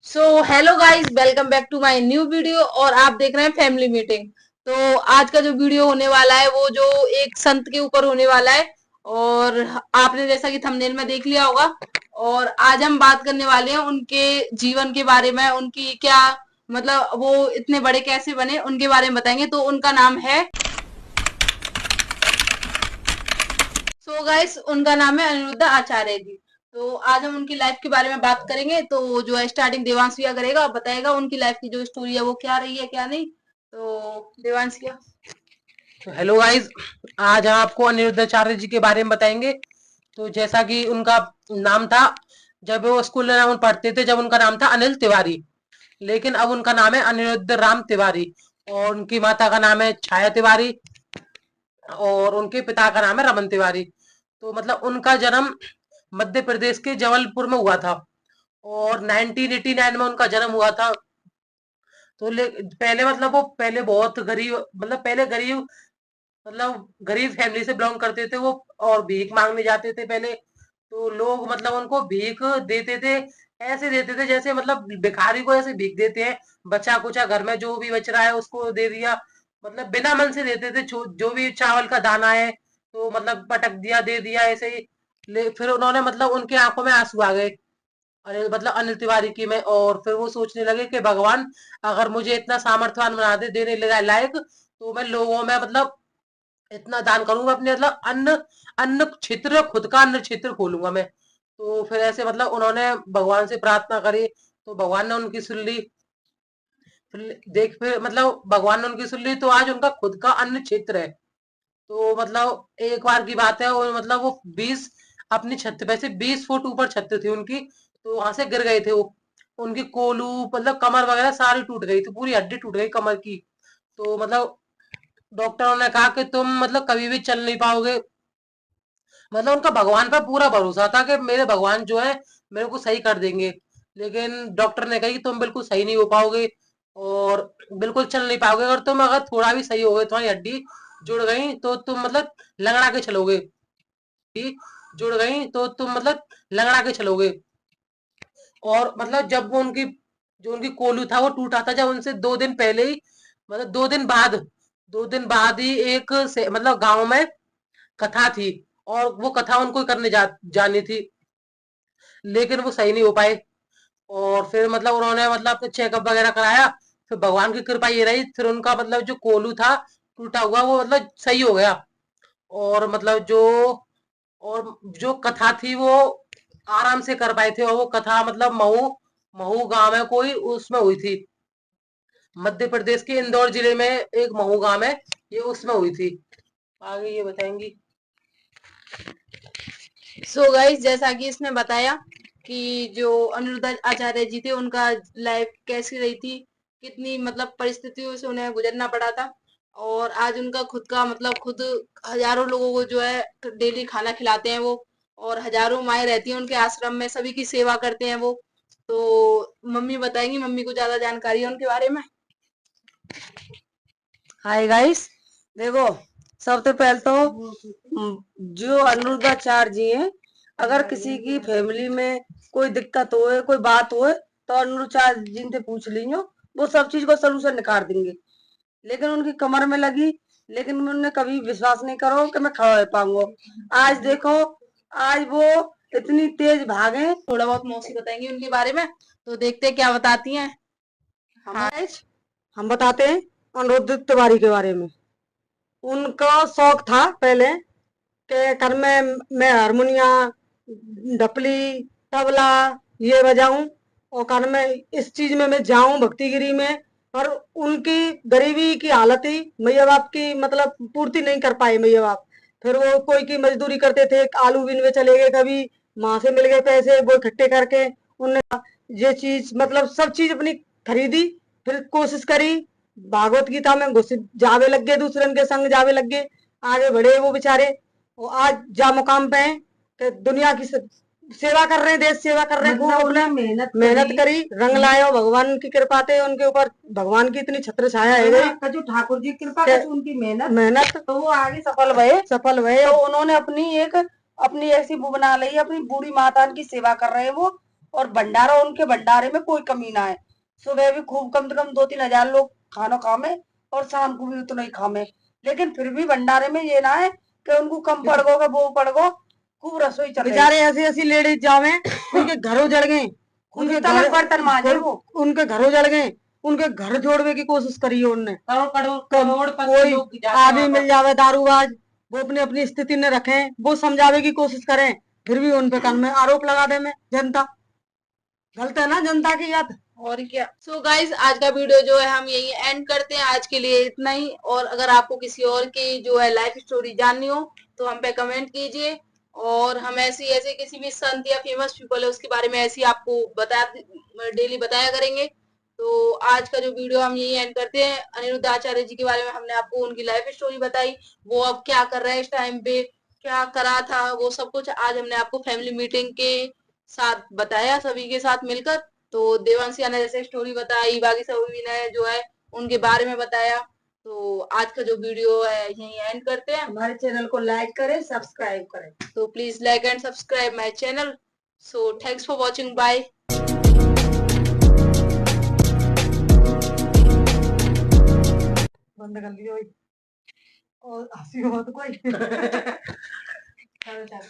So hello guys, welcome back to my new video. और आप देख रहे हैं फैमिली मीटिंग। तो आज का जो वीडियो होने वाला है वो जो एक संत के ऊपर होने वाला है। और आपने जैसा कि थंबनेल में देख लिया होगा। और आज हम बात करने वाले हैं उनके जीवन के बारे में, उनकी क्या मतलब वो इतने बड़े कैसे बने उनके बारे में बताएंगे। तो उनका नाम है, गाइस उनका नाम है अनिरुद्ध आचार्य जी। तो आज हम उनकी लाइफ के बारे में बात करेंगे। तो जो है स्टार्टिंग देवांश भैया करेगा, बताएगा उनकी लाइफ की जो स्टोरी है वो क्या रही है क्या नहीं। तो देवांश भैया। तो हेलो गाइस। आज हम आपको अनिरुद्धाचार्य जी के बारे में बताएंगे। तो जैसा कि उनका नाम था, जब वो स्कूल में पढ़ते थे, जब उनका नाम था अनिल तिवारी। लेकिन अब उनका नाम है अनिरुद्ध राम तिवारी। और उनकी माता का नाम है छाया तिवारी। और उनके पिता का नाम है रमन तिवारी। तो मतलब उनका जन्म मध्य प्रदेश के जबलपुर में हुआ था। और 1989 में उनका जन्म हुआ था। तो पहले मतलब वो पहले बहुत गरीब, मतलब पहले गरीब, मतलब गरीब फैमिली से बिलोंग करते थे वो। और भीख मांगने जाते थे पहले। तो लोग मतलब उनको भीख देते थे। ऐसे देते थे जैसे मतलब भिखारी को ऐसे भीख देते हैं। बचा कुचा घर में जो भी बच रहा है उसको दे दिया। मतलब बिना मन से देते थे। जो भी चावल का दाना है तो मतलब पटक दिया, दे दिया ऐसे ही। फिर उन्होंने मतलब उनके आंखों में आंसू आ गए। अनिल मतलब अनिल तिवारी की में। और फिर वो सोचने लगे कि भगवान, अगर मुझे इतना सामर्थ्यवान बना दे, देने लगा लायक, तो मैं लोगों में मतलब इतना दान करूंगा। अपने मतलब अन्न अन्न क्षेत्र, खुद का अन्न क्षेत्र खोलूंगा मैं। तो फिर ऐसे मतलब उन्होंने भगवान से प्रार्थना करी। तो भगवान ने उनकी सुन ली। फिर मतलब भगवान ने उनकी सुन ली, तो आज उनका खुद का अन्न क्षेत्र है। तो मतलब एक बार की बात है, वो मतलब वो 20 अपनी छत पे से 20 फुट ऊपर छत थी उनकी। तो वहां से गिर गए थे वो। उनकी कोलू मतलब कमर वगैरह सारी टूट गई थी, पूरी हड्डी टूट गई कमर की। तो मतलब डॉक्टरों ने कहा कि तुम मतलब कभी भी चल नहीं पाओगे। मतलब उनका भगवान पर पूरा भरोसा था कि मेरे भगवान जो है मेरे को सही कर देंगे। लेकिन डॉक्टर ने कहा कि तुम बिल्कुल सही नहीं हो पाओगे। और बिल्कुल चल नहीं पाओगे। अगर थोड़ा भी सही हो गए, तुम्हारी हड्डी जुड़ गई तो तुम मतलब लंगड़ा के चलोगे। जुड़ गई तो तुम मतलब लंगड़ा के चलोगे। और मतलब जब वो उनकी जो उनकी कोलू था वो टूटा था, जब उनसे 2 दिन पहले ही, मतलब 2 दिन बाद ही मतलब गांव में कथा थी। और वो कथा उनको करने जानी थी। लेकिन वो सही नहीं हो पाए। और फिर मतलब उन्होंने मतलब अपने चेकअप वगैरह कराया। फिर भगवान की कृपा ये रही, फिर उनका मतलब जो कोलू था टूटा हुआ वो मतलब सही हो गया। और मतलब जो कथा थी वो आराम से कर पाए थे। और वो कथा मतलब महू महू गांव है कोई, उसमें हुई थी। मध्य प्रदेश के इंदौर जिले में एक महू गांव है, ये उसमें हुई थी। आगे ये बताएंगी। गाइस, जैसा कि इसने बताया कि जो अनिरुद्ध आचार्य जी थे उनका लाइफ कैसी रही थी, कितनी मतलब परिस्थितियों से उन्हें गुजरना पड़ा था। और आज उनका खुद का मतलब खुद हजारों लोगों को जो है डेली खाना खिलाते हैं वो। और हजारों माएँ रहती हैं उनके आश्रम में, सभी की सेवा करते हैं वो। तो मम्मी बताएंगी, मम्मी को ज्यादा जानकारी है उनके बारे में। हाय गाइस, देखो, सबसे पहले तो जो अनिरुद्धाचार्य जी हैं, अगर किसी की फैमिली में कोई दिक्कत होए, कोई बात होए, तो अनिरुद्धाचार्य जी से पूछ लीजिए, वो सब चीज को सलूशन निकाल देंगे। लेकिन उनकी कमर में लगी, लेकिन उन्होंने कभी विश्वास नहीं करो कि मैं खड़ा रह पाऊंगा। आज देखो, आज वो इतनी तेज भागे। थोड़ा बहुत मौसी बताएंगी उनके बारे में, तो देखते हैं क्या बताती हैं। हम हम बताते हैं अनिरुद्ध तिवारी के बारे में। उनका शौक था पहले के घर में मैं हारमोनिया, ढपली, तबला ये बजाऊं, और घर में इस चीज में मैं जाऊं भक्तिगिरी में। पर उनकी गरीबी की हालत ही मैया बाप की मतलब पूर्ति नहीं कर पाए मैया बाप। फिर वो कोई की मजदूरी करते थे, आलू बीनने चले गए, कभी माँ से मिल गए पैसे वो इकट्ठे करके उनने ये चीज मतलब सब चीज अपनी खरीदी। फिर कोशिश करी, भागवत गीता में घुस जावे लग गए, दूसरे के संग जावे लग गए, आगे बढ़े वो बेचारे। वो आज जा मुकाम पे हैं कि दुनिया की सेवा कर रहे हैं, देश सेवा कर रहे हैं। मतलब खूब उन्हें अपने मेहनत करी, रंग लाए, और भगवान की कृपा थे उनके ऊपर। भगवान की इतनी छत्र छाया है गई, कजू ठाकुर जी कृपा कि कजू उनकी मेहनत मेहनत तो वो आगे सफल भये। सफल हुए। तो उन्होंने अपनी ऐसी वो बना ली, अपनी बूढ़ी माता की सेवा कर रहे हैं वो। और भंडारा, उनके भंडारे में कोई कमी ना है। सुबह भी खूब कम से कम 2-3 हजार लोग खाना खामे और शाम को भी उतना ही खामे, लेकिन फिर भी भंडारे में ये ना है कि उनको कम पड़ गो वो पड़ गो, खूब रसोई चल रही बेचारे ऐसी ऐसी लेडीज जावे उनके घरों जल गए, उनके तलक बर्तन मांजे वो, उनके घरों जल गए, उनके घर जोड़ने की कोशिश करी उनने। करोड़पति कोई लोग जाते आदमी वहाँ मिल पर। जावे दारूबाज, वो अपनी अपनी स्थिति में रखें, वो समझावे की कोशिश करें, फिर भी उन पे कान में आरोप लगा दे में जनता। गलत है ना जनता की बात। और क्या। सो गाइज आज का वीडियो जो है हम यही एंड करते हैं, आज के लिए इतना ही। और अगर आपको किसी और की जो है लाइफ स्टोरी जाननी हो तो हम पे कमेंट कीजिए, और हम ऐसे किसी भी संत या फेमस पीपल है उसके बारे में ऐसे आपको डेली बताया करेंगे। तो आज का जो वीडियो हम यही एंड करते हैं। अनिरुद्ध आचार्य जी के बारे में हमने आपको उनकी लाइफ स्टोरी बताई, वो अब क्या कर रहे हैं इस टाइम पे, क्या करा था, वो सब कुछ आज हमने आपको फैमिली मीटिंग के साथ बताया, सभी के साथ मिलकर। तो देवांशिया ने जैसे स्टोरी बताई, बाकी सभी ने जो है उनके बारे में बताया। तो आज का जो वीडियो है यही एंड करते हैं। हमारे चैनल को लाइक करें, सब्सक्राइब करें। तो please like and subscribe my channel. So thanks for watching, bye. बंद कर लियो और हंसी हो तो कोई। चलो चलो।